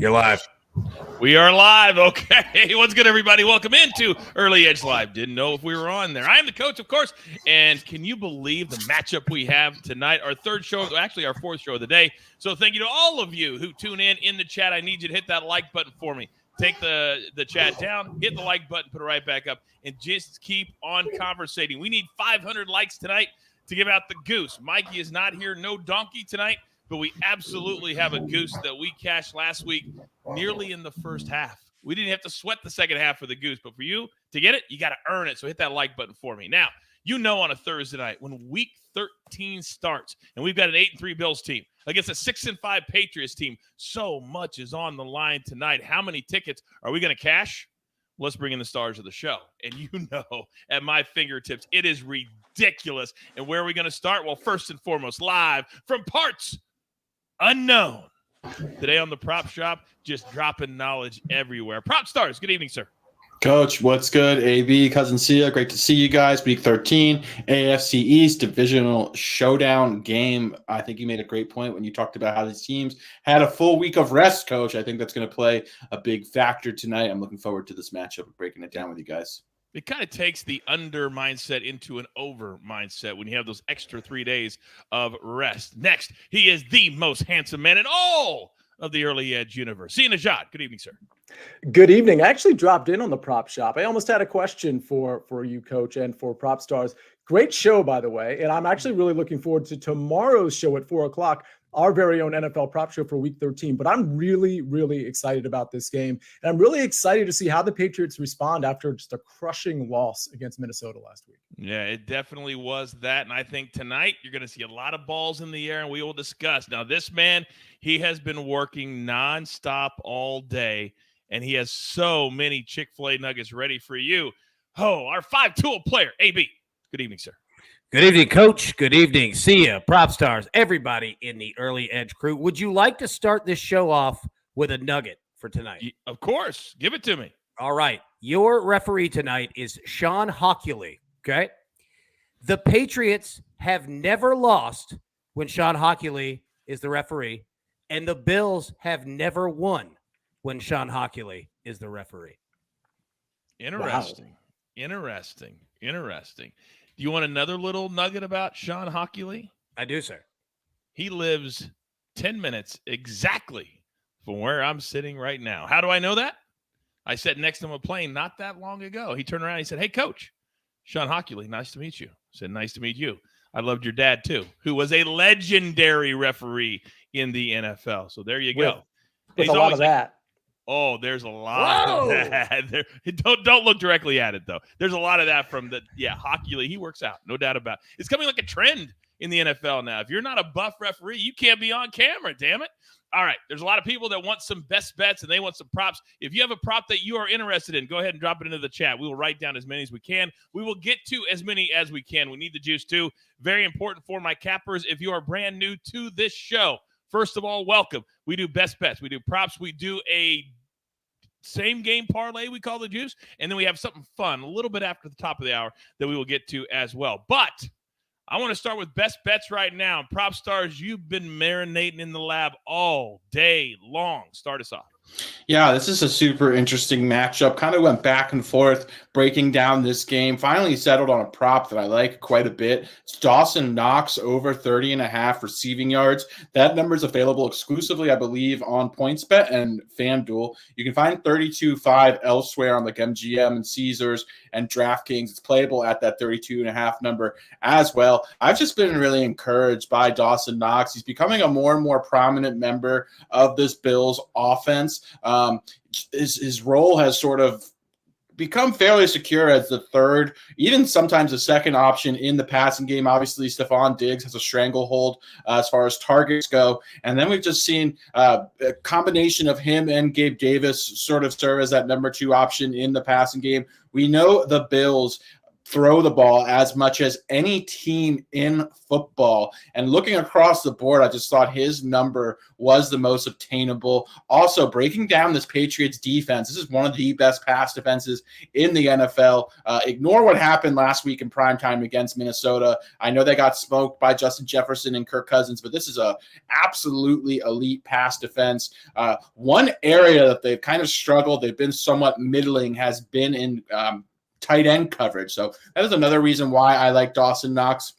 You're live. We are live. Okay. What's good, everybody? Welcome into Early Edge Live. Didn't know if we were on there. I am the coach, of course. And can you believe the matchup we have tonight? Our third show, actually our fourth show of the day. So thank you to all of you who tune in the chat. I need you to hit that like button for me. Take the chat down, hit the like button, put it right back up, and just keep on conversating. We need 500 likes tonight to give out the goose. Mikey is not here. No donkey tonight. But we absolutely have a goose that we cashed last week nearly in the first half. We didn't have to sweat the second half for the goose. But for you to get it, you got to earn it. So hit that like button for me. Now, you know on a Thursday night when Week 13 starts and we've got an 8-3 Bills team against a 6-5 Patriots team, so much is on the line tonight. How many tickets are we going to cash? Let's bring in the stars of the show. And you know at my fingertips, it is ridiculous. And where are we going to start? Well, first and foremost, live from parts unknown. Today on the Prop Shop, just dropping knowledge everywhere. Prop Stars, good evening, sir. Coach, what's good? AB, Cousin Sia, great to see you guys. Week 13, AFC East divisional showdown game. I think you made a great point when you talked about how these teams had a full week of rest, Coach. I think that's going to play a big factor tonight. I'm looking forward to this matchup and breaking it down with you guys. It kind of takes the under mindset into an over mindset when you have those extra 3 days of rest. Next, he is the most handsome man in all of the Early Edge universe. See you, Najad. Good evening, sir. Good evening. I actually dropped in on the Prop Shop. I almost had a question for you, Coach, and for Prop Stars. Great show, by the way, and I'm actually really looking forward to tomorrow's show at 4 o'clock. Our very own NFL prop show for Week 13. But I'm really, really excited about this game. And I'm really excited to see how the Patriots respond after just a crushing loss against Minnesota last week. Yeah, it definitely was that. And I think tonight you're going to see a lot of balls in the air, and we will discuss. Now, this man, he has been working nonstop all day, and he has so many Chick-fil-A nuggets ready for you. Oh, our 5-tool player, AB. Good evening, sir. Good evening, Coach. Good evening. See ya, Prop Stars, everybody in the Early Edge crew. Would you like to start this show off with a nugget for tonight? Of course. Give it to me. All right. Your referee tonight is Sean Hockley, okay? The Patriots have never lost when Sean Hockley is the referee, and the Bills have never won when Sean Hockley is the referee. Interesting. Wow. Interesting. Do you want another little nugget about Sean Hockley? I do, sir. He lives 10 minutes exactly from where I'm sitting right now. How do I know that? I sat next to him on a plane not that long ago. He turned around and he said, "Hey, Coach, Sean Hockley, nice to meet you." I said, "Nice to meet you. I loved your dad, too," who was a legendary referee in the NFL. So there you go. With a lot of that. Oh, there's a lot of that. Don't look directly at it, though. There's a lot of that from Hockley. He works out, no doubt about it. It's coming like a trend in the NFL now. If you're not a buff referee, you can't be on camera, damn it. All right, there's a lot of people that want some best bets and they want some props. If you have a prop that you are interested in, go ahead and drop it into the chat. We will write down as many as we can. We will get to as many as we can. We need the juice, too. Very important for my cappers. If you are brand new to this show, first of all, welcome. We do best bets. We do props. We do a same game parlay, we call the juice. And then we have something fun a little bit after the top of the hour that we will get to as well. But I want to start with best bets right now. Prop Stars, you've been marinating in the lab all day long. Start us off. Yeah, this is a super interesting matchup. Kind of went back and forth breaking down this game. Finally settled on a prop that I like quite a bit. It's Dawson Knox over 30.5 receiving yards. That number is available exclusively, I believe, on PointsBet and FanDuel. You can find 32.5 elsewhere on like MGM and Caesars and DraftKings. It's playable at that 32.5 number as well. I've just been really encouraged by Dawson Knox. He's becoming a more and more prominent member of this Bills offense. His role has sort of become fairly secure as the third, even sometimes the second option in the passing game. Obviously, Stephon Diggs has a stranglehold as far as targets go. And then we've just seen a combination of him and Gabe Davis sort of serve as that number 2 option in the passing game. We know the Bills throw the ball as much as any team in football. And looking across the board, I just thought his number was the most obtainable. Also, breaking down this Patriots defense, this is one of the best pass defenses in the NFL. Ignore what happened last week in primetime against Minnesota. I know they got smoked by Justin Jefferson and Kirk Cousins, but this is a absolutely elite pass defense. One area that they've kind of struggled, they've been somewhat middling, has been in tight end coverage. So that is another reason why I like Dawson Knox.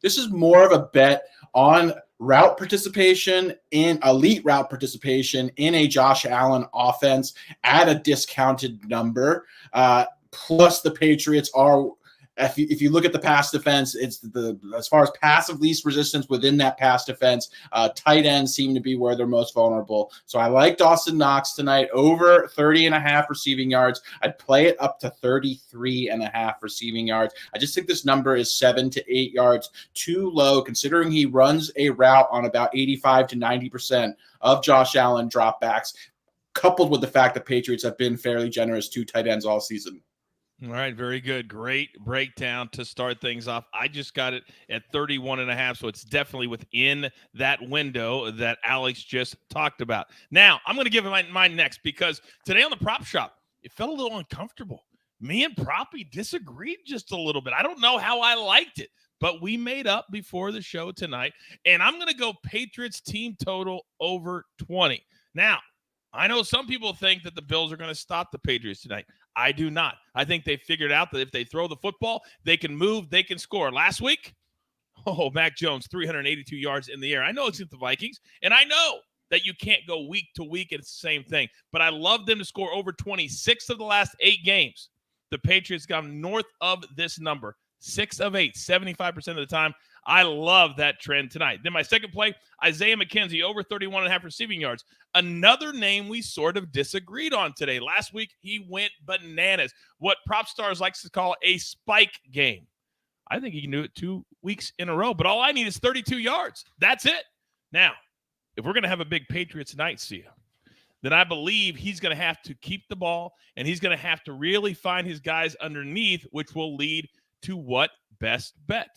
This is more of a bet on route participation, in elite route participation in a Josh Allen offense at a discounted number. Plus the Patriots are, if you look at the pass defense, it's as far as passive least resistance within that pass defense, tight ends seem to be where they're most vulnerable. So I like Dawson Knox tonight over 30.5 receiving yards. I'd play it up to 33.5 receiving yards. I just think this number is 7 to 8 yards too low, considering he runs a route on about 85 to 90% of Josh Allen dropbacks, coupled with the fact that Patriots have been fairly generous to tight ends all season. All right, very good. Great breakdown to start things off. I just got it at 31.5, so it's definitely within that window that Alex just talked about. Now, I'm going to give mine next, because today on the prop shop, it felt a little uncomfortable. Me and Proppy disagreed just a little bit. I don't know how I liked it, but we made up before the show tonight, and I'm going to go Patriots team total over 20. Now, I know some people think that the Bills are going to stop the Patriots tonight. I do not. I think they figured out that if they throw the football, they can move, they can score. Last week, Mac Jones, 382 yards in the air. I know it's at the Vikings, and I know that you can't go week to week and it's the same thing, but I love them to score over 26 of the last 8 games. The Patriots got north of this number, 6 of 8, 75% of the time. I love that trend tonight. Then my second play, Isaiah McKenzie, over 31.5 receiving yards. Another name we sort of disagreed on today. Last week, he went bananas. What Prop Stars likes to call a spike game. I think he can do it 2 weeks in a row, but all I need is 32 yards. That's it. Now, if we're going to have a big Patriots night, see ya, then I believe he's going to have to keep the ball, and he's going to have to really find his guys underneath, which will lead to what best bet.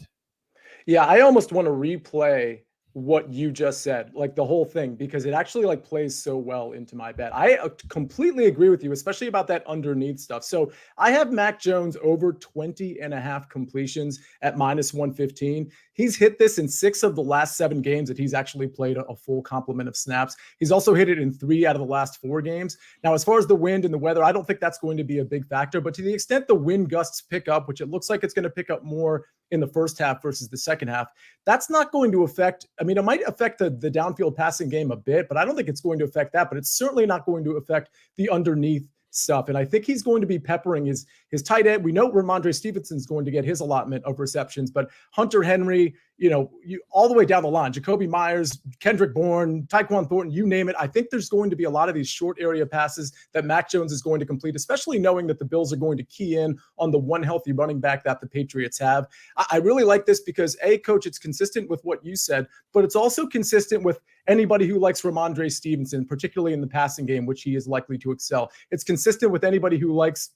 Yeah, I almost want to replay what you just said, like the whole thing, because it actually like plays so well into my bet. I completely agree with you, especially about that underneath stuff. So I have Mac Jones over 20.5 completions at -115. He's hit this in 6 of the last 7 games that he's actually played a full complement of snaps. He's also hit it in 3 out of the last 4 games. Now, as far as the wind and the weather, I don't think that's going to be a big factor, but to the extent the wind gusts pick up, which it looks like it's going to pick up more in the first half versus the second half, that's not going to affect, I mean, it might affect the downfield passing game a bit, but I don't think it's going to affect that, but it's certainly not going to affect the underneath stuff. And I think he's going to be peppering his tight end. We know Rhamondre Stevenson is going to get his allotment of receptions, but Hunter Henry, all the way down the line, Jacoby Myers, Kendrick Bourne, Tyquan Thornton, you name it. I think there's going to be a lot of these short area passes that Mac Jones is going to complete, especially knowing that the Bills are going to key in on the one healthy running back that the Patriots have. I really like this because, Coach, it's consistent with what you said, but it's also consistent with anybody who likes Rhamondre Stevenson, particularly in the passing game, which he is likely to excel. It's consistent with anybody who likes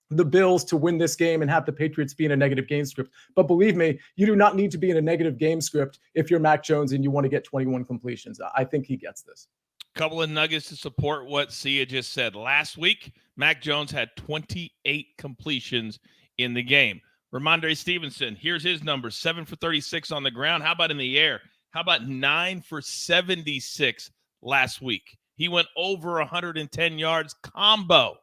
the Bills to win this game and have the Patriots be in a negative game script. But believe me, you do not need to be in a negative game script if you're Mac Jones and you want to get 21 completions. I think he gets this. Couple of nuggets to support what Sia just said. Last week, Mac Jones had 28 completions in the game. Rhamondre Stevenson, here's his number, 7 for 36 on the ground. How about in the air? How about 9 for 76 last week? He went over 110 yards combo.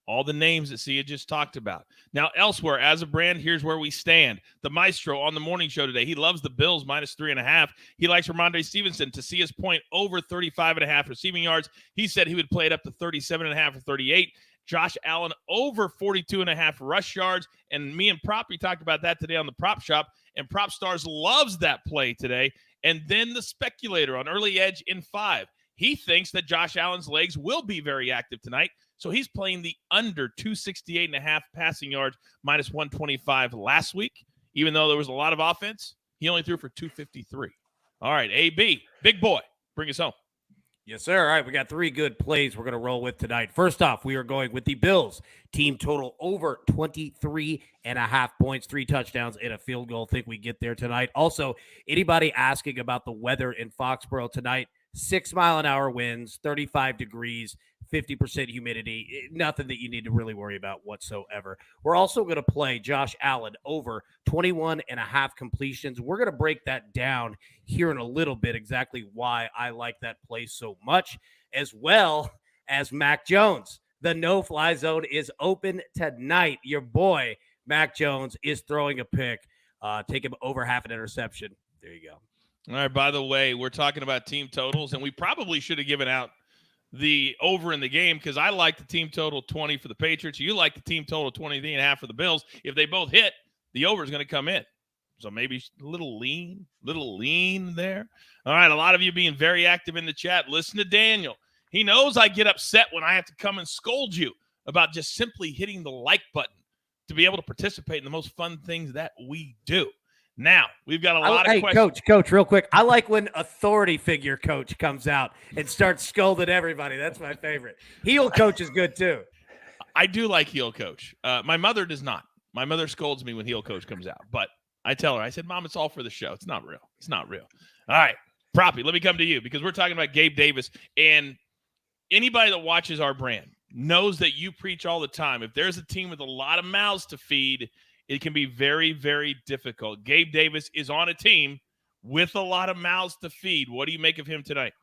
All the names that Sia just talked about. Now, elsewhere, as a brand, here's where we stand. The Maestro on the morning show today. He loves the Bills -3.5. He likes Rhamondre Stevenson to see his point over 35.5 receiving yards. He said he would play it up to 37.5 or 38. Josh Allen over 42.5 rush yards. And me and Proppy talked about that today on the Prop Shop. And Prop Stars loves that play today. And then the speculator on early edge in 5. He thinks that Josh Allen's legs will be very active tonight. So he's playing the under 268.5 passing yards, -125 last week. Even though there was a lot of offense, he only threw for 253. All right, AB, big boy, bring us home. Yes, sir. All right, we got 3 good plays we're going to roll with tonight. First off, we are going with the Bills. Team total over 23.5 points, 3 touchdowns, and a field goal. Think we get there tonight. Also, anybody asking about the weather in Foxborough tonight, 6-mile-an-hour winds, 35 degrees, 50% humidity, nothing that you need to really worry about whatsoever. We're also going to play Josh Allen over 21.5 completions. We're going to break that down here in a little bit, exactly why I like that play so much, as well as Mac Jones. The no-fly zone is open tonight. Your boy, Mac Jones, is throwing a pick. Take him over half an interception. There you go. All right, by the way, we're talking about team totals, and we probably should have given out the over in the game because I like the team total 20 for the Patriots. You like the team total 23.5 for the Bills. If they both hit, the over is going to come in. So maybe a little lean there. All right, a lot of you being very active in the chat. Listen to Daniel. He knows I get upset when I have to come and scold you about just simply hitting the like button to be able to participate in the most fun things that we do. Now, we've got a lot of questions. Coach, real quick. I like when authority figure coach comes out and starts scolding everybody. That's my favorite. Heel coach is good, too. I do like heel coach. My mother does not. My mother scolds me when heel coach comes out. But I tell her, I said, Mom, it's all for the show. It's not real. It's not real. All right, Proppy, let me come to you because we're talking about Gabe Davis. And anybody that watches our brand knows that you preach all the time. If there's a team with a lot of mouths to feed, it can be very, very difficult. Gabe Davis is on a team with a lot of mouths to feed. What do you make of him tonight?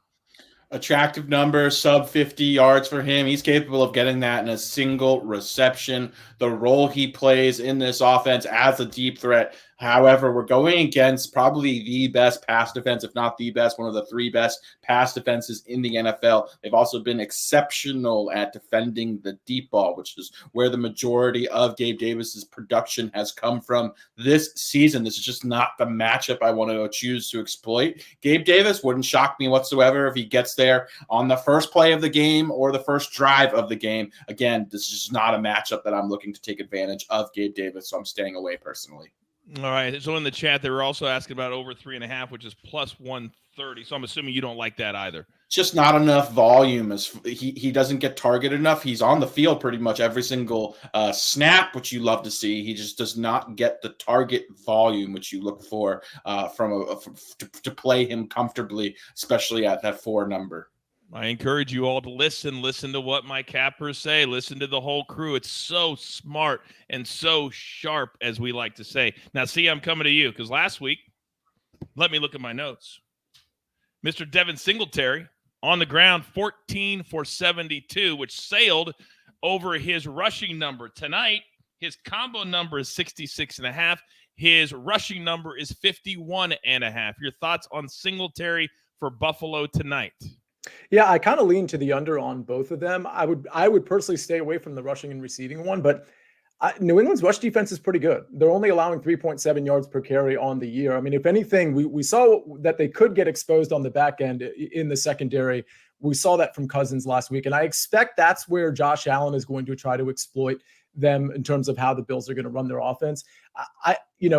Attractive number, sub 50 yards for him. He's capable of getting that in a single reception. The role he plays in this offense as a deep threat. However, we're going against probably the best pass defense, if not the best, one of the 3 best pass defenses in the NFL. They've also been exceptional at defending the deep ball, which is where the majority of Gabe Davis's production has come from this season. This is just not the matchup I want to choose to exploit. Gabe Davis wouldn't shock me whatsoever if he gets there on the first play of the game or the first drive of the game. Again, this is just not a matchup that I'm looking to take advantage of Gabe Davis, so I'm staying away personally. All right. So in the chat, they were also asking about over 3.5, which is plus 130. So I'm assuming you don't like that either. Just not enough volume. As he doesn't get targeted enough. He's on the field pretty much every single snap, which you love to see. He just does not get the target volume, which you look for to play him comfortably, especially at that 4 number. I encourage you all to listen to what my cappers say. Listen to the whole crew. It's so smart and so sharp, as we like to say. Now, see, I'm coming to you because last week, let me look at my notes. Mr. Devin Singletary on the ground, 14 for 72, which sailed over his rushing number. Tonight, his combo number is 66.5. His rushing number is 51.5. Your thoughts on Singletary for Buffalo tonight? Yeah, I kind of lean to the under on both of them. I would personally stay away from the rushing and receiving one, but New England's rush defense is pretty good. They're only allowing 3.7 yards per carry on the year. I mean, if anything, we saw that they could get exposed on the back end in the secondary. We saw that from Cousins last week, and I expect that's where Josh Allen is going to try to exploit them in terms of how the Bills are going to run their offense.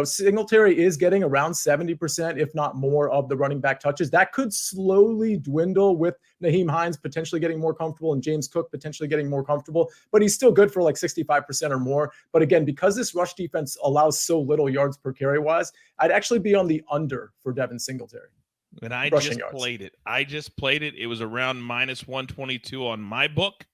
Singletary is getting around 70%, if not more, of the running back touches. That could slowly dwindle with Nyheim Hines potentially getting more comfortable and James Cook potentially getting more comfortable, but he's still good for like 65% or more. But again, because this rush defense allows so little yards per carry wise, I'd actually be on the under for Devin Singletary. And I just played it. It was around minus 122 on my book.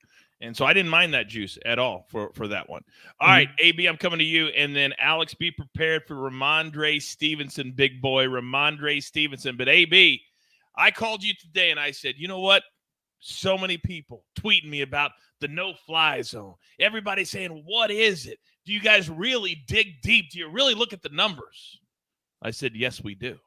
And so I didn't mind that juice at all for that one. All right, AB, I'm coming to you. And then Alex, be prepared for Rhamondre Stevenson, big boy, Rhamondre Stevenson. But AB, I called you today and I said, you know what? So many people tweeting me about the no-fly zone. Everybody saying, what is it? Do you guys really dig deep? Do you really look at the numbers? I said, yes, we do.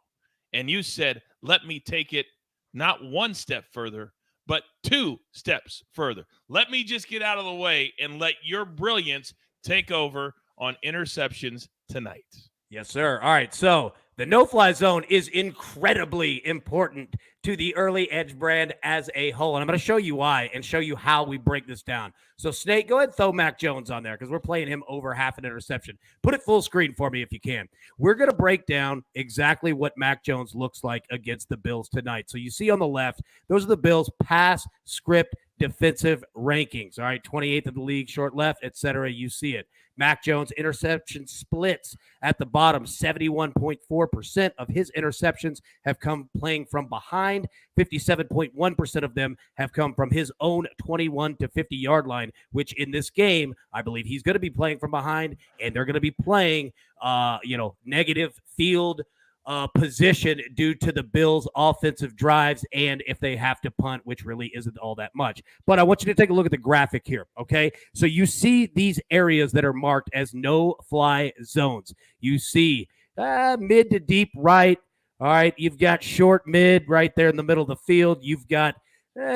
And you said, let me take it not one step further, but 2 steps further. Let me just get out of the way and let your brilliance take over on interceptions tonight. Yes, sir. All right, so the no-fly zone is incredibly important to the Early Edge brand as a whole. And I'm going to show you why and show you how we break this down. So, Snake, go ahead and throw Mac Jones on there because we're playing him over half an interception. Put it full screen for me if you can. We're going to break down exactly what Mac Jones looks like against the Bills tonight. So, you see on the left, those are the Bills' pass script defensive rankings. All right, 28th in the league, short left, etc. You see it. Mac Jones interception splits at the bottom. 71.4% of his interceptions have come playing from behind. 57.1% of them have come from his own 21 to 50-yard line, which in this game, I believe he's going to be playing from behind, and they're going to be playing, negative field position due to the Bills' offensive drives and if they have to punt, which really isn't all that much. But I want you to take a look at the graphic here, okay? So you see these areas that are marked as no-fly zones. You see mid to deep right. All right, you've got short mid right there in the middle of the field. You've got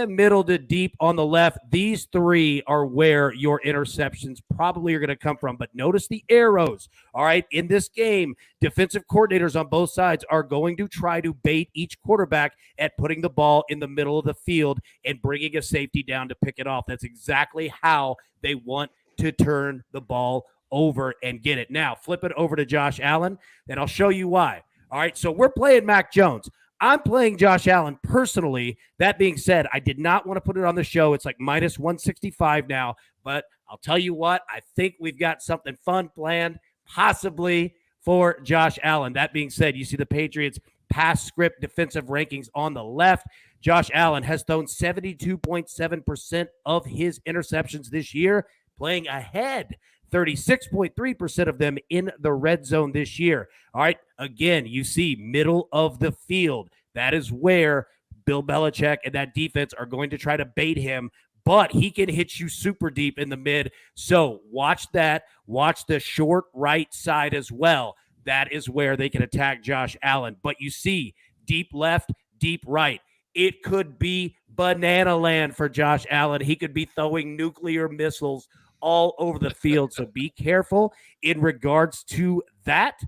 middle to deep on the left. These three are where your interceptions probably are going to come from. But notice the arrows. All right, in this game, defensive coordinators on both sides are going to try to bait each quarterback at putting the ball in the middle of the field and bringing a safety down to pick it off. That's exactly how they want to turn the ball over and get it. Now, flip it over to Josh Allen, and I'll show you why. All right, so we're playing Mac Jones. I'm playing Josh Allen personally. That being said, I did not want to put it on the show. It's like minus 165 now, but I'll tell you what, I think we've got something fun planned, possibly for Josh Allen. That being said, you see the Patriots pass script defensive rankings on the left. Josh Allen has thrown 72.7% of his interceptions this year, playing ahead 36.3% of them in the red zone this year. All right, again, you see middle of the field. That is where Bill Belichick and that defense are going to try to bait him, but he can hit you super deep in the mid. So watch that. Watch the short right side as well. That is where they can attack Josh Allen. But you see deep left, deep right. It could be banana land for Josh Allen. He could be throwing nuclear missiles all over the field. So be careful in regards to that.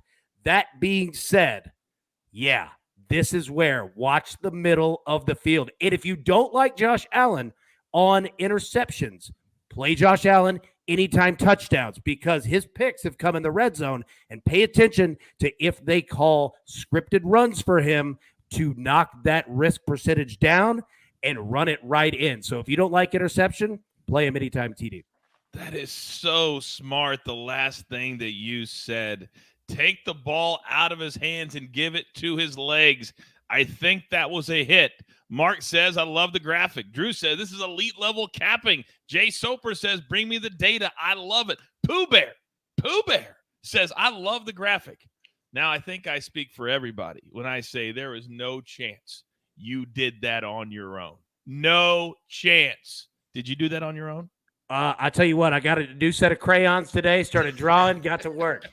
That being said, yeah, this is where watch the middle of the field. And if you don't like Josh Allen on interceptions, play Josh Allen anytime touchdowns because his picks have come in the red zone. And pay attention to if they call scripted runs for him to knock that risk percentage down and run it right in. So if you don't like interception, play him anytime TD. That is so smart. The last thing that you said, take the ball out of his hands and give it to his legs. I think that was a hit. Mark says, I love the graphic. Drew says, this is elite level capping. Jay Soper says, bring me the data. I love it. Pooh Bear says, I love the graphic. Now, I think I speak for everybody when I say there is no chance you did that on your own. No chance. Did you do that on your own? I tell you what, I got a new set of crayons today, started drawing, got to work.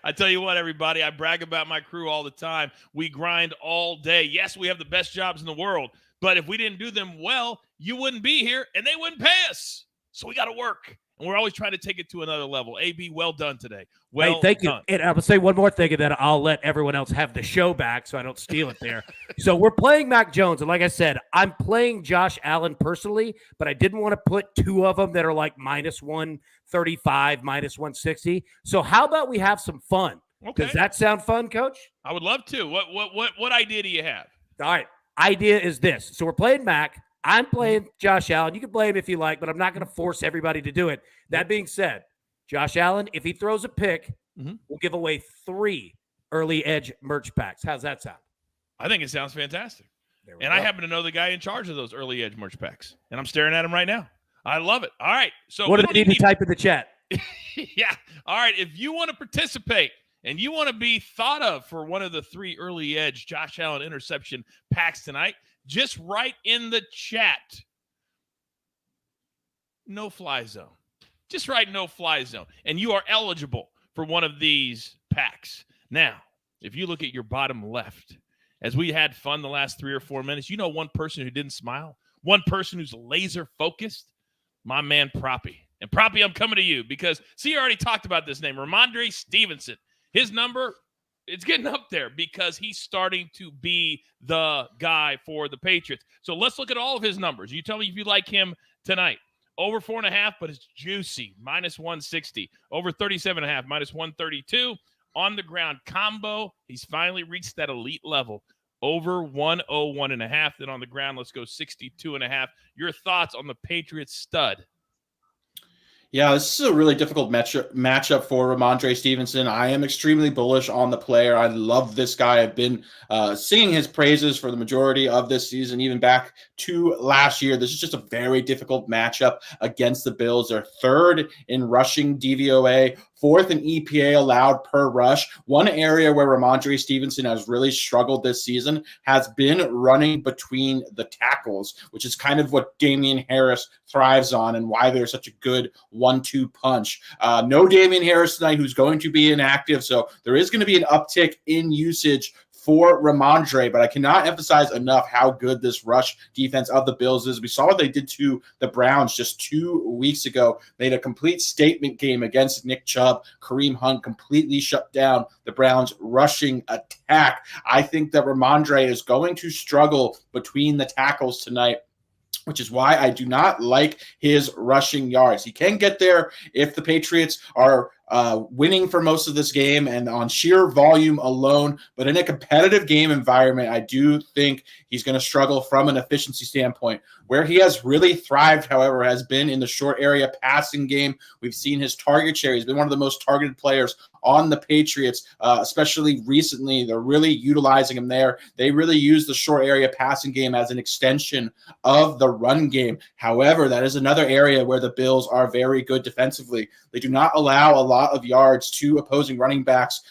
I tell you what, everybody, I brag about my crew all the time. We grind all day. Yes, we have the best jobs in the world, but if we didn't do them well, you wouldn't be here and they wouldn't pay us. So we got to work. And we're always trying to take it to another level. AB, well done today. Well, hey, thank done. you. And I will say one more thing, and then I'll let everyone else have the show back so I don't steal it there. So we're playing Mac Jones. And like I said, I'm playing Josh Allen personally, but I didn't want to put two of them that are like minus 135, minus 160. So how about we have some fun? Okay. Does that sound fun, Coach? I would love to. What idea do you have? All right. Idea is this. So we're playing Mac. I'm playing Josh Allen. You can play him if you like, but I'm not going to force everybody to do it. That being said, Josh Allen, if he throws a pick, we'll give away 3 Early Edge merch packs. How's that sound? I think it sounds fantastic. And I happen to know the guy in charge of those Early Edge merch packs, and I'm staring at him right now. I love it. All right. So what do they need to type in the chat? Yeah. All right. If you want to participate and you want to be thought of for one of the 3 Early Edge Josh Allen interception packs tonight, just write in the chat, no fly zone. Just write no fly zone, and you are eligible for one of these packs. Now, if you look at your bottom left, as we had fun the last 3 or 4 minutes, you know one person who didn't smile, one person who's laser focused, my man Proppy. And Proppy, I'm coming to you because, see, you already talked about this name, Rhamondre Stevenson. His number, It's getting up there because he's starting to be the guy for the Patriots. So let's look at all of his numbers. You tell me if you like him tonight. Over 4.5, but it's juicy, -160. Over 37.5, -132. On the ground combo, he's finally reached that elite level. Over 101.5. Then on the ground, let's go 62.5. Your thoughts on the Patriots stud? Yeah, this is a really difficult matchup for Rhamondre Stevenson. I am extremely bullish on the player. I love this guy. I've been singing his praises for the majority of this season, even back to last year. This is just a very difficult matchup against the Bills. They're third in rushing DVOA, fourth in EPA allowed per rush. One area where Rhamondre Stevenson has really struggled this season has been running between the tackles, which is kind of what Damian Harris thrives on and why they're such a good 1-2 punch. No Damian Harris tonight, who's going to be inactive, so there is going to be an uptick in usage for Rhamondre, but I cannot emphasize enough how good this rush defense of the Bills is. We saw what they did to the Browns just 2 weeks ago. They had a complete statement game against Nick Chubb. Kareem Hunt completely shut down the Browns' rushing attack. I think that Rhamondre is going to struggle between the tackles tonight, which is why I do not like his rushing yards. He can get there if the Patriots are winning for most of this game and on sheer volume alone. But in a competitive game environment, I do think he's going to struggle from an efficiency standpoint. Where he has really thrived, however, has been in the short area passing game. We've seen his target share. He's been one of the most targeted players on the Patriots, especially recently. They're really utilizing him there. They really use the short area passing game as an extension of the run game. However, that is another area where the Bills are very good defensively. They do not allow a lot of yards to opposing running backs,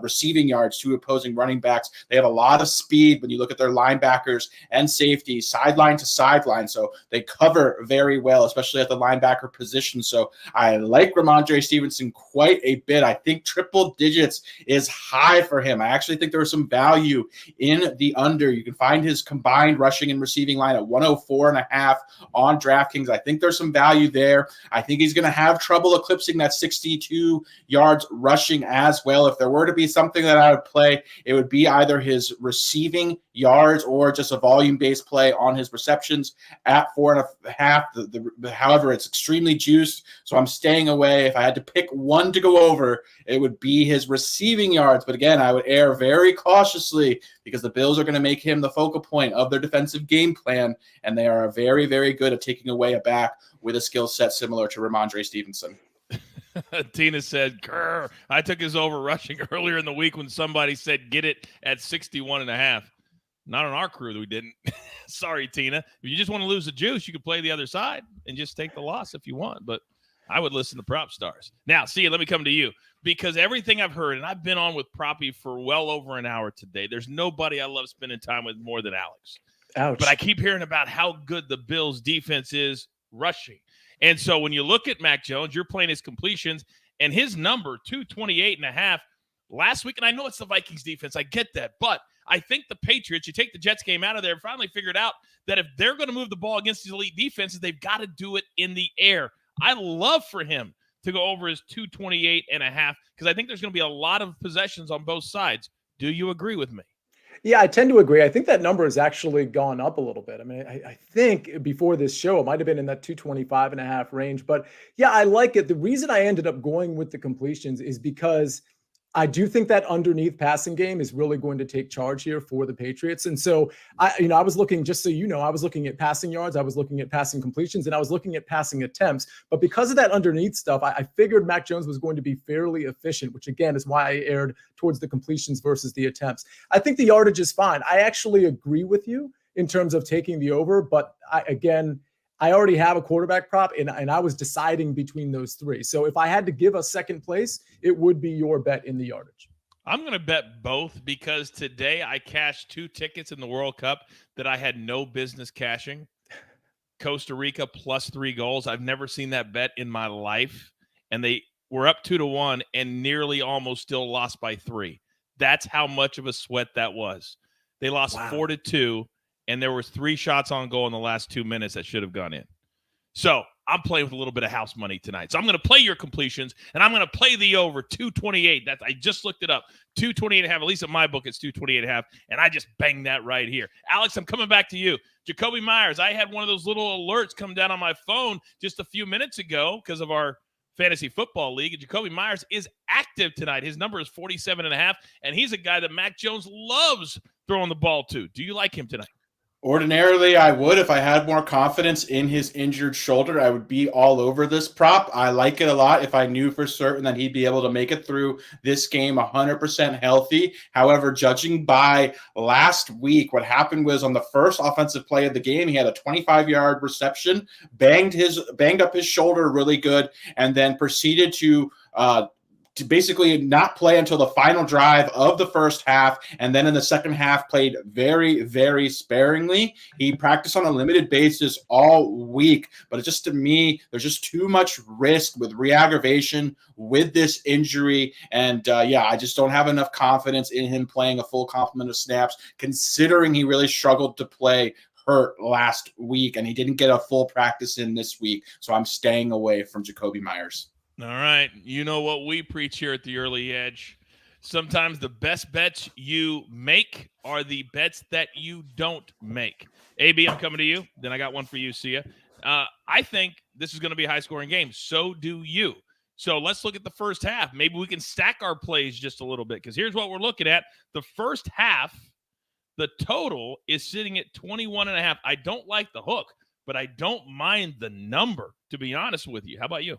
receiving yards to opposing running backs. They have a lot of speed when you look at their linebackers and safeties, sideline to sideline. So they cover very well, especially at the linebacker position. So I like Rhamondre Stevenson quite a bit. I think triple digits is high for him. I actually think there is some value in the under. You can find his combined rushing and receiving line at 104.5 on DraftKings. I think there's some value there. I think he's going to have trouble eclipsing that 62 yards rushing as well. If there were to be something that I would play, it would be either his receiving yards or just a volume-based play on his receptions at 4.5. However, it's extremely juiced, so I'm staying away. If I had to pick one to go over, it would be his receiving yards. But again, I would err very cautiously because the Bills are going to make him the focal point of their defensive game plan, and they are very, very good at taking away a back with a skill set similar to Rhamondre Stevenson. Tina said, "Grr, I took his over rushing earlier in the week when somebody said get it at 61.5. Not on our crew, we didn't. Sorry, Tina. If you just want to lose the juice, you could play the other side and just take the loss if you want. But I would listen to Prop Stars. Now, see, let me come to you. Because everything I've heard, and I've been on with Proppy for well over an hour today, there's nobody I love spending time with more than Alex. Ouch. But I keep hearing about how good the Bills' defense is rushing. And so when you look at Mac Jones, you're playing his completions, and his number, 228.5, last week, and I know it's the Vikings defense, I get that, but I think the Patriots, you take the Jets game out of there, finally figured out that if they're going to move the ball against these elite defenses, they've got to do it in the air. I love for him to go over his 228.5 because I think there's going to be a lot of possessions on both sides. Do you agree with me? Yeah, I tend to agree. I think that number has actually gone up a little bit. I mean, I think before this show, it might have been in that 225.5 range. But yeah, I like it. The reason I ended up going with the completions is because I do think that underneath passing game is really going to take charge here for the Patriots. And so, I was looking, just so you know, I was looking at passing yards, I was looking at passing completions, and I was looking at passing attempts. But because of that underneath stuff, I figured Mac Jones was going to be fairly efficient, which again is why I erred towards the completions versus the attempts. I think the yardage is fine. I actually agree with you in terms of taking the over, but I already have a quarterback prop, and I was deciding between those three. So if I had to give a second place, it would be your bet in the yardage. I'm going to bet both because today I cashed 2 tickets in the World Cup that I had no business cashing. Costa Rica plus 3 goals. I've never seen that bet in my life. And they were up 2-1 and nearly almost still lost by 3. That's how much of a sweat that was. They lost 4-2. And there was 3 shots on goal in the last 2 minutes that should have gone in. So I'm playing with a little bit of house money tonight. So I'm going to play your completions, and I'm going to play the over 228. I just looked it up. 228.5. At least at my book, it's 228.5. And I just banged that right here. Alex, I'm coming back to you. Jacoby Myers, I had one of those little alerts come down on my phone just a few minutes ago because of our fantasy football league. And Jacoby Myers is active tonight. His number is 47.5, and he's a guy that Mac Jones loves throwing the ball to. Do you like him tonight? Ordinarily, I would. If I had more confidence in his injured shoulder, I would be all over this prop. I like it a lot if I knew for certain that he'd be able to make it through this game 100% healthy. However, judging by last week, what happened was on the first offensive play of the game, he had a 25-yard reception, banged up his shoulder really good, and then proceeded to basically not play until the final drive of the first half, and then in the second half played very, very sparingly. He practiced on a limited basis all week, but it just, to me, there's just too much risk with re-aggravation with this injury, and I just don't have enough confidence in him playing a full complement of snaps, considering he really struggled to play hurt last week, and he didn't get a full practice in this week, so I'm staying away from Jacoby Myers. All right. You know what we preach here at the Early Edge. Sometimes the best bets you make are the bets that you don't make. AB, I'm coming to you. Then I got one for you, Sia. I think this is going to be a high-scoring game. So do you. So let's look at the first half. Maybe we can stack our plays just a little bit, because here's what we're looking at. The first half, the total is sitting at 21.5. I don't like the hook, but I don't mind the number, to be honest with you. How about you?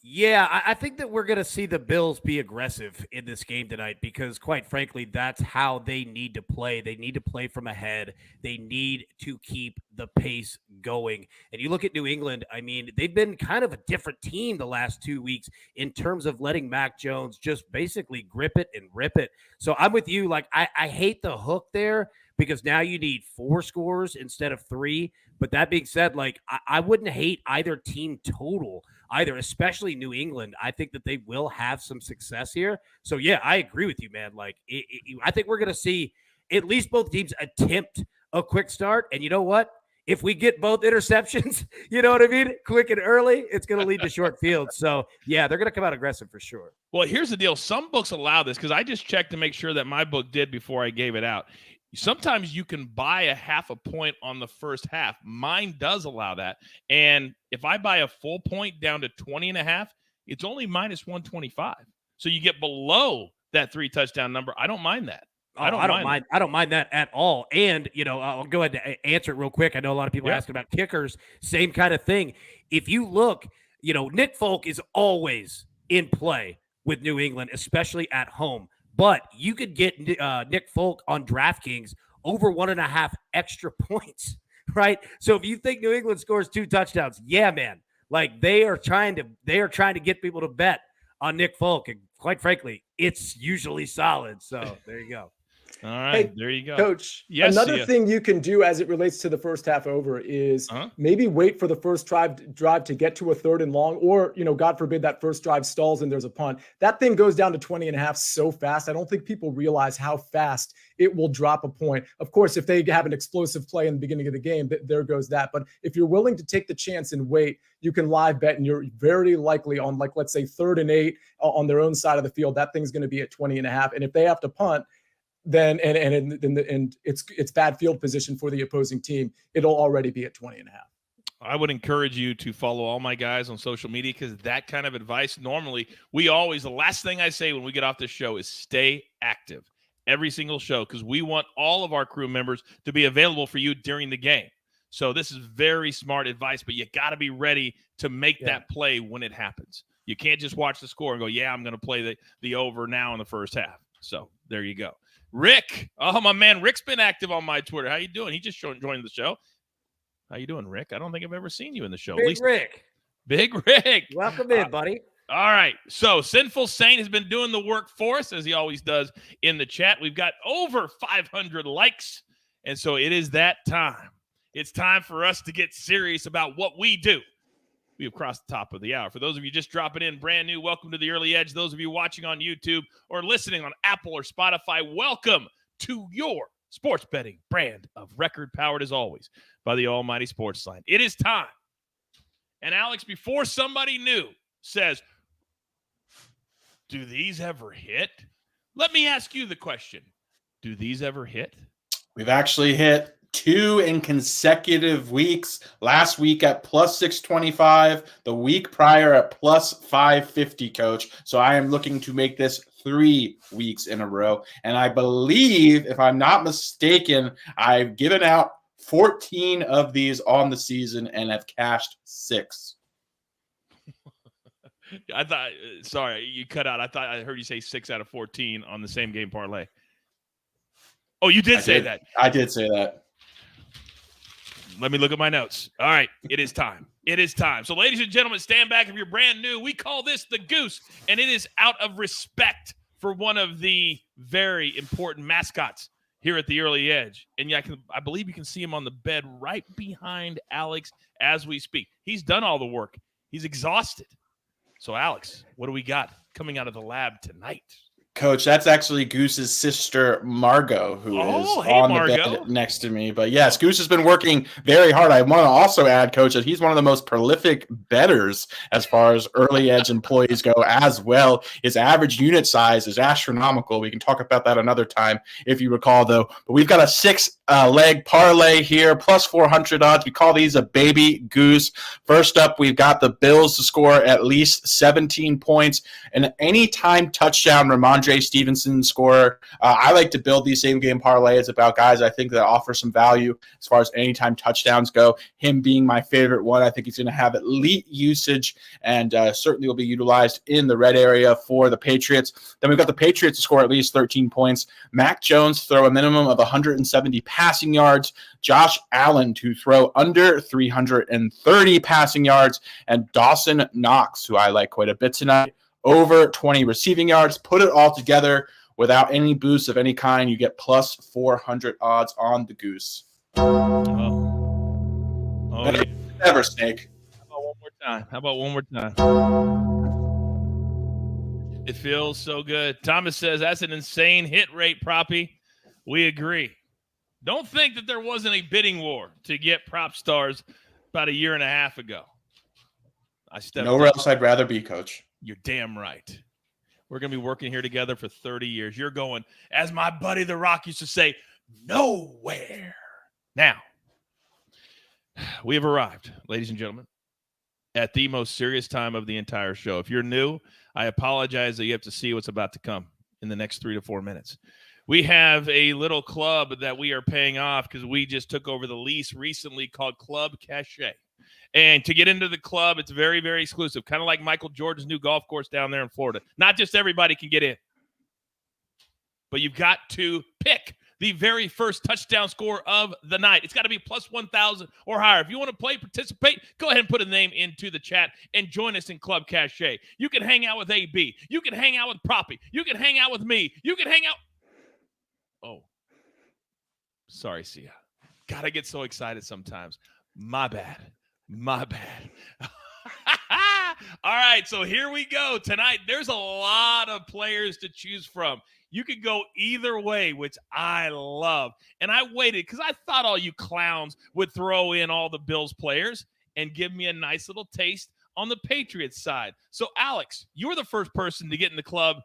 Yeah, I think that we're going to see the Bills be aggressive in this game tonight because, quite frankly, that's how they need to play. They need to play from ahead. They need to keep the pace going. And you look at New England, I mean, they've been kind of a different team the last 2 weeks in terms of letting Mac Jones just basically grip it and rip it. So I'm with you. Like, I hate the hook there because now you need 4 scores instead of 3. But that being said, like, I wouldn't hate either team total either, especially New England. I think that they will have some success here. So, yeah, I agree with you, man. Like, I think we're going to see at least both teams attempt a quick start. And you know what? If we get both interceptions, you know what I mean, quick and early, it's going to lead to short fields. So, yeah, they're going to come out aggressive for sure. Well, here's the deal. Some books allow this because I just checked to make sure that my book did before I gave it out. Sometimes you can buy a half a point on the first half. Mine does allow that. And if I buy a full point down to 20.5, it's only minus 125. So you get below that 3 touchdown number. I don't mind that. I don't mind that at all. And, you know, I'll go ahead and answer it real quick. I know a lot of people are asking about kickers. Same kind of thing. If you look, you know, Nick Folk is always in play with New England, especially at home. But you could get Nick Folk on DraftKings over 1.5 extra points, right? So if you think New England scores 2 touchdowns, yeah, man, like they are trying to get people to bet on Nick Folk, and quite frankly, it's usually solid. So there you go. All right, there you go. Coach, yes, another thing you can do as it relates to the first half over is maybe wait for the first drive to get to a 3rd and long, or, you know, God forbid that first drive stalls and there's a punt. That thing goes down to 20.5 so fast. I don't think people realize how fast it will drop a point. Of course, if they have an explosive play in the beginning of the game, there goes that. But if you're willing to take the chance and wait, you can live bet, and you're very likely on, like, let's say 3rd and 8 on their own side of the field, that thing's going to be at 20.5. And if they have to punt, then and it's bad field position for the opposing team, it'll already be at 20.5. I would encourage you to follow all my guys on social media, because that kind of advice, normally the last thing I say when we get off this show is stay active every single show, because we want all of our crew members to be available for you during the game. So this is very smart advice, but you got to be ready to make that play when it happens. You can't just watch the score and go, yeah, I'm going to play the over now in the first half. So there you go. Rick, oh, my man, Rick's been active on my Twitter. How you doing? He just joined the show. How you doing, Rick? I don't think I've ever seen you in the show. Big Rick. Welcome in, buddy. All right. So Sinful Saint has been doing the work for us, as he always does in the chat. We've got over 500 likes, and so it is that time. It's time for us to get serious about what we do. We have crossed the top of the hour. For those of you just dropping in brand new, welcome to the Early Edge. Those of you watching on YouTube or listening on Apple or Spotify, welcome to your sports betting brand of record, powered as always by the almighty SportsLine. It is time And Alex, before somebody knew, says, do these ever hit? Let me ask you the question. Do these ever hit? We've actually hit 2 in consecutive weeks. Last week at plus 625, the week prior at plus 550, Coach. So I am looking to make this 3 weeks in a row. And I believe, if I'm not mistaken, I've given out 14 of these on the season and have cashed 6. I thought, sorry, you cut out. I heard you say 6 out of 14 on the same game parlay. Oh, you did say that. I did say that. Let me look at my notes. All right, it is time. It is time. So, ladies and gentlemen, stand back if you're brand new. We call this the Goose, and it is out of respect for one of the very important mascots here at the Early Edge. And yeah, I believe you can see him on the bed right behind Alex as we speak. He's done all the work. He's exhausted. So, Alex, what do we got coming out of the lab tonight? Coach, that's actually Goose's sister, Margot, who is on the bed next to me. But yes, Goose has been working very hard. I want to also add, Coach, that he's one of the most prolific bettors as far as early edge employees go as well. His average unit size is astronomical. We can talk about that another time if you recall, though. But we've got a 6-leg parlay here, plus 400 odds. We call these a baby Goose. First up, we've got the Bills to score at least 17 points. And anytime touchdown, Rhamondre Stevenson scorer. I like to build these same game parlays about guys I think that offer some value as far as anytime touchdowns go. Him being my favorite one. I think he's going to have elite usage and certainly will be utilized in the red area for the Patriots. Then we've got the Patriots to score at least 13 points. Mac Jones throw a minimum of 170 passing yards. Josh Allen to throw under 330 passing yards. And Dawson Knox, who I like quite a bit tonight, over 20 receiving yards. Put it all together without any boost of any kind. You get plus 400 odds on the Goose. Yeah. Never, Snake. How about one more time? It feels so good. Thomas says that's an insane hit rate, Proppy. We agree. Don't think that there wasn't a bidding war to get prop stars about a year and a half ago. Nowhere else I'd rather be, Coach. You're damn right. We're going to be working here together for 30 years. You're going, as my buddy The Rock used to say, nowhere. Now, we have arrived, ladies and gentlemen, at the most serious time of the entire show. If you're new, I apologize that you have to see what's about to come in the next 3 to 4 minutes. We have a little club that we are paying off because we just took over the lease recently called Club Cachet. And to get into the club, it's very, very exclusive, kind of like Michael Jordan's new golf course down there in Florida. Not just everybody can get in, but you've got to pick the very first touchdown score of the night. It's got to be plus 1,000 or higher. If you want to play, participate, go ahead and put a name into the chat and join us in Club Cachet. You can hang out with AB. You can hang out with Proppy. You can hang out with me. You can hang out. Oh, sorry, Sia. God, I get so excited sometimes. My bad. All right, so here we go. Tonight, there's a lot of players to choose from. You could go either way, which I love. And I waited because I thought all you clowns would throw in all the Bills players and give me a nice little taste on the Patriots side. So, Alex, you're the first person to get in the club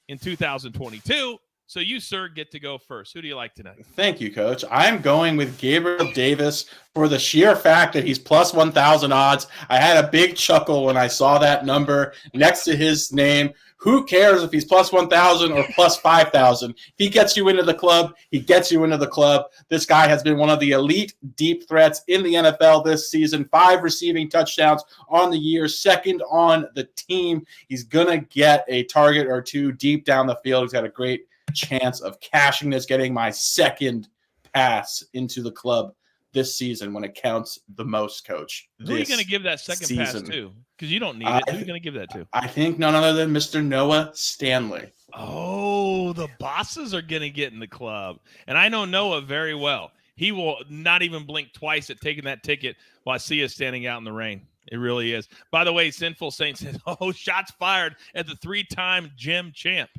in 2022. So you, sir, get to go first. Who do you like tonight? Thank you, Coach. I'm going with Gabriel Davis for the sheer fact that he's plus 1,000 odds. I had a big chuckle when I saw that number next to his name. Who cares if he's plus 1,000 or plus 5,000? If he gets you into the club, he gets you into the club. This guy has been one of the elite deep threats in the NFL this season. 5 receiving touchdowns on the year, second on the team. He's going to get a target or two deep down the field. He's got a great chance of cashing this, getting my second pass into the club this season when it counts the most, Coach. Who are you going to give that second pass to? Because you don't need it. Who are you going to give that to? I think none other than Mr. Noah Stanley. Oh, the bosses are going to get in the club. And I know Noah very well. He will not even blink twice at taking that ticket while I see us standing out in the rain. It really is. By the way, Sinful Saint says, oh, shots fired at the 3-time gym champ.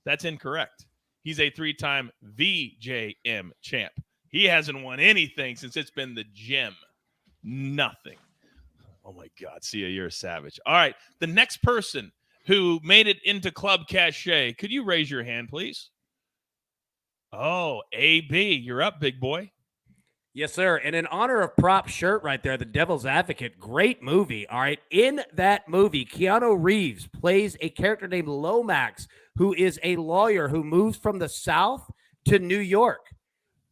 That's incorrect. He's a 3-time VJM champ. He hasn't won anything since it's been the gym. Nothing. Oh, my God. Sia, you're a savage. All right. The next person who made it into Club Cachet, could you raise your hand, please? Oh, AB, you're up, big boy. Yes, sir. And in honor of Prop Shirt right there, The Devil's Advocate, great movie. All right. In that movie, Keanu Reeves plays a character named Lomax, who is a lawyer who moves from the South to New York.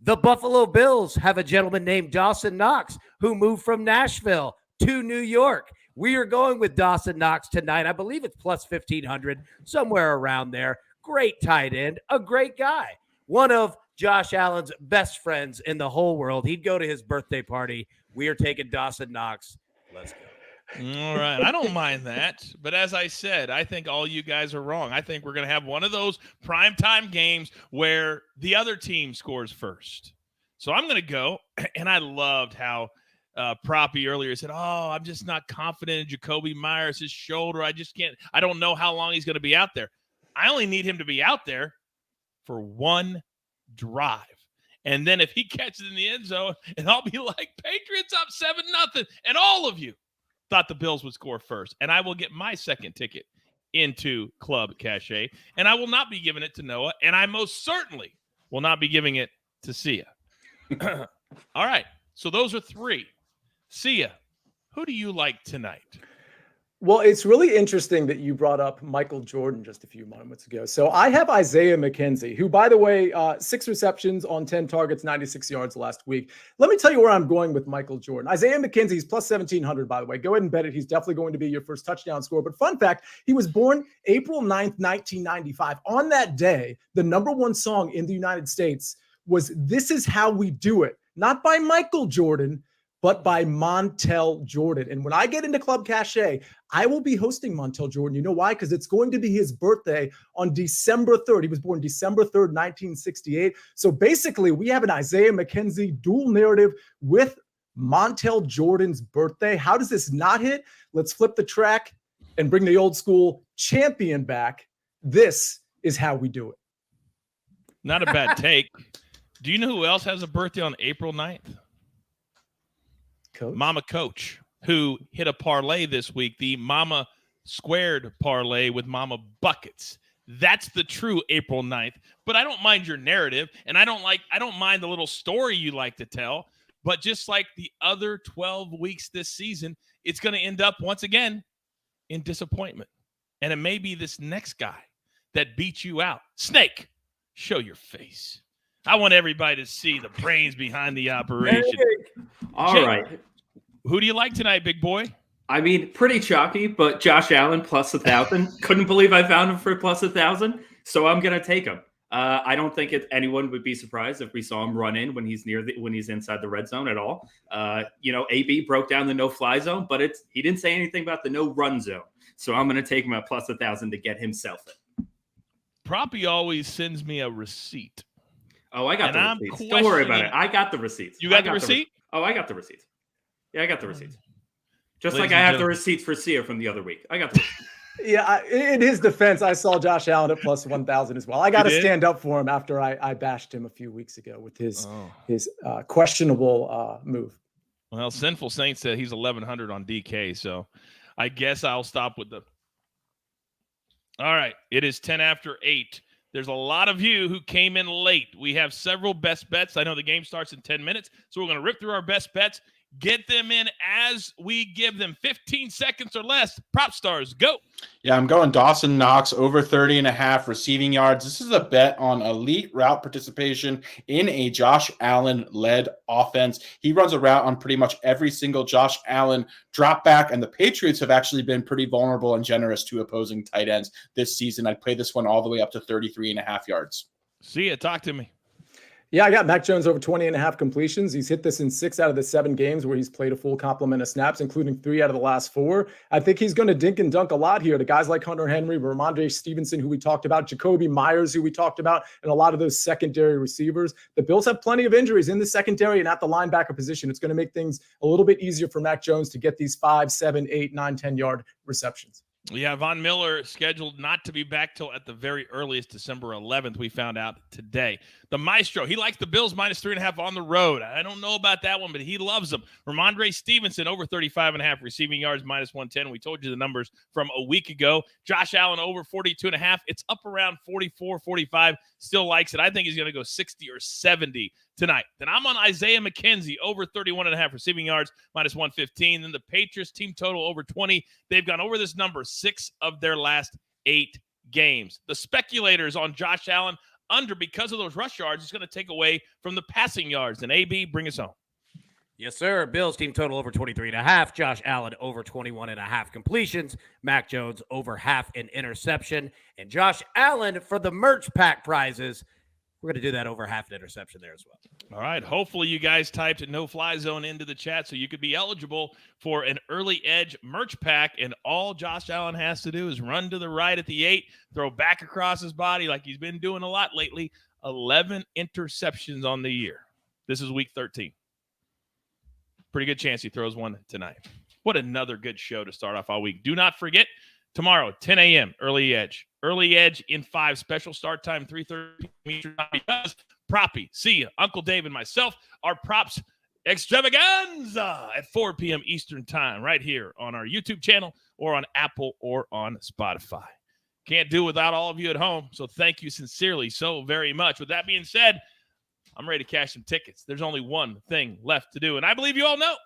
The Buffalo Bills have a gentleman named Dawson Knox who moved from Nashville to New York. We are going with Dawson Knox tonight. I believe it's plus 1,500, somewhere around there. Great tight end, a great guy. One of Josh Allen's best friends in the whole world. He'd go to his birthday party. We are taking Dawson Knox. Let's go. All right. I don't mind that. But as I said, I think all you guys are wrong. I think we're going to have one of those primetime games where the other team scores first. So I'm going to go. And I loved how Proppy earlier said, oh, I'm just not confident in Jacoby Myers, his shoulder. I don't know how long he's going to be out there. I only need him to be out there for one drive. And then if he catches it in the end zone, and I'll be like, Patriots up 7-0. And all of you thought the Bills would score first. And I will get my second ticket into Club Cachet. And I will not be giving it to Noah. And I most certainly will not be giving it to Sia. All right. So those are three. Sia, who do you like tonight? Well, it's really interesting that you brought up Michael Jordan just a few moments ago. So I have Isaiah McKenzie, who, by the way, 6 receptions on 10 targets, 96 yards last week. Let me tell you where I'm going with Michael Jordan. Isaiah McKenzie is plus 1,700, by the way. Go ahead and bet it. He's definitely going to be your first touchdown scorer. But fun fact, he was born April 9th, 1995. On that day, the number one song in the United States was This Is How We Do It, not by Michael Jordan, but by Montel Jordan. And when I get into Club Cachet, I will be hosting Montel Jordan. You know why? Because it's going to be his birthday on December 3rd. He was born December 3rd, 1968. So basically, we have an Isaiah McKenzie dual narrative with Montel Jordan's birthday. How does this not hit? Let's flip the track and bring the old school champion back. This is how we do it. Not a bad take. Do you know who else has a birthday on April 9th? Coach? Mama Coach, who hit a parlay this week, the Mama Squared parlay with Mama Buckets. That's the true April 9th. But I don't mind your narrative, and I don't mind the little story you like to tell. But just like the other 12 weeks this season, it's going to end up once again in disappointment. And it may be this next guy that beats you out. Snake, show your face. I want everybody to see the brains behind the operation. All Jake, right. Who do you like tonight, big boy? I mean, pretty chalky, but Josh Allen plus 1,000. Couldn't believe I found him for plus 1,000, so I'm gonna take him. I don't think anyone would be surprised if we saw him run in when he's inside the red zone at all. AB broke down the no-fly zone, but he didn't say anything about the no-run zone. So I'm gonna take him at plus 1,000 to get himself in. Proppy always sends me a receipt. Oh, I got the receipts. Don't worry about it. I got the receipts. You got the receipt? I got the receipts. Yeah, I got the receipts. Just like I have the receipts for Sia from the other week. I got the receipts. Yeah, in his defense, I saw Josh Allen at plus 1,000 as well. I got to stand up for him after I bashed him a few weeks ago with his questionable move. Well, Sinful Saint said he's 1,100 on DK, so I guess I'll stop with the. All right, it is 10 after 8. There's a lot of you who came in late. We have several best bets. I know the game starts in 10 minutes, so we're going to rip through our best bets. Get them in as we give them 15 seconds or less. Prop stars, go. Yeah, I'm going Dawson Knox over 30.5 receiving yards. This is a bet on elite route participation in a Josh Allen-led offense. He runs a route on pretty much every single Josh Allen drop back, and the Patriots have actually been pretty vulnerable and generous to opposing tight ends this season. I'd play this one all the way up to 33.5 yards. See ya. Talk to me. Yeah, I got Mac Jones over 20.5 completions. He's hit this in 6 out of the 7 games where he's played a full complement of snaps, including 3 out of the last 4. I think he's going to dink and dunk a lot here to guys like Hunter Henry, Rhamondre Stevenson, who we talked about, Jacoby Myers, who we talked about, and a lot of those secondary receivers. The Bills have plenty of injuries in the secondary and at the linebacker position. It's going to make things a little bit easier for Mac Jones to get these 5, 7, 8, 9, 10-yard receptions. Yeah, Von Miller scheduled not to be back till at the very earliest December 11th, we found out today. The Maestro, he likes the Bills -3.5 on the road. I don't know about that one, but he loves them. Rhamondre Stevenson over 35.5 receiving yards, -110. We told you the numbers from a week ago. Josh Allen over 42.5. It's up around 44, 45. Still likes it. I think he's going to go 60 or 70 tonight. Then I'm on Isaiah McKenzie over 31.5 receiving yards, -115. Then the Patriots team total over 20. They've gone over this number 6 of their last 8 games. The speculators on Josh Allen under because of those rush yards is going to take away from the passing yards. And AB, bring us home. Yes, sir. Bills team total over 23.5. Josh Allen over 21.5 completions. Mac Jones over half an interception. And Josh Allen for the merch pack prizes. We're going to do that over half an interception there as well. All right. Hopefully you guys typed no fly zone into the chat so you could be eligible for an early edge merch pack. And all Josh Allen has to do is run to the right at the 8, throw back across his body like he's been doing a lot lately. 11 interceptions on the year. This is week 13. Pretty good chance he throws one tonight. What another good show to start off all week. Do not forget, tomorrow, 10 a.m., early edge. Early edge in 5, special start time, 3:30 Eastern time, because Proppy, see Uncle Dave and myself, our props extravaganza at 4 p.m. Eastern time right here on our YouTube channel or on Apple or on Spotify. Can't do without all of you at home, so thank you sincerely so very much. With that being said, I'm ready to cash some tickets. There's only one thing left to do, and I believe you all know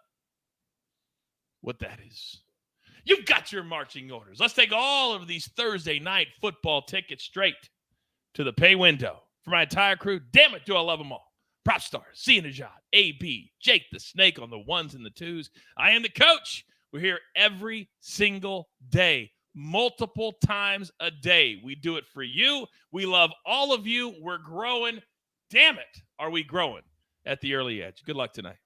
what that is. You've got your marching orders. Let's take all of these Thursday night football tickets straight to the pay window. For my entire crew, damn it, do I love them all. Prop stars, C. Najad, AB, Jake the Snake on the 1s and the 2s. I am the coach. We're here every single day, multiple times a day. We do it for you. We love all of you. We're growing. Damn it, are we growing at the early edge. Good luck tonight.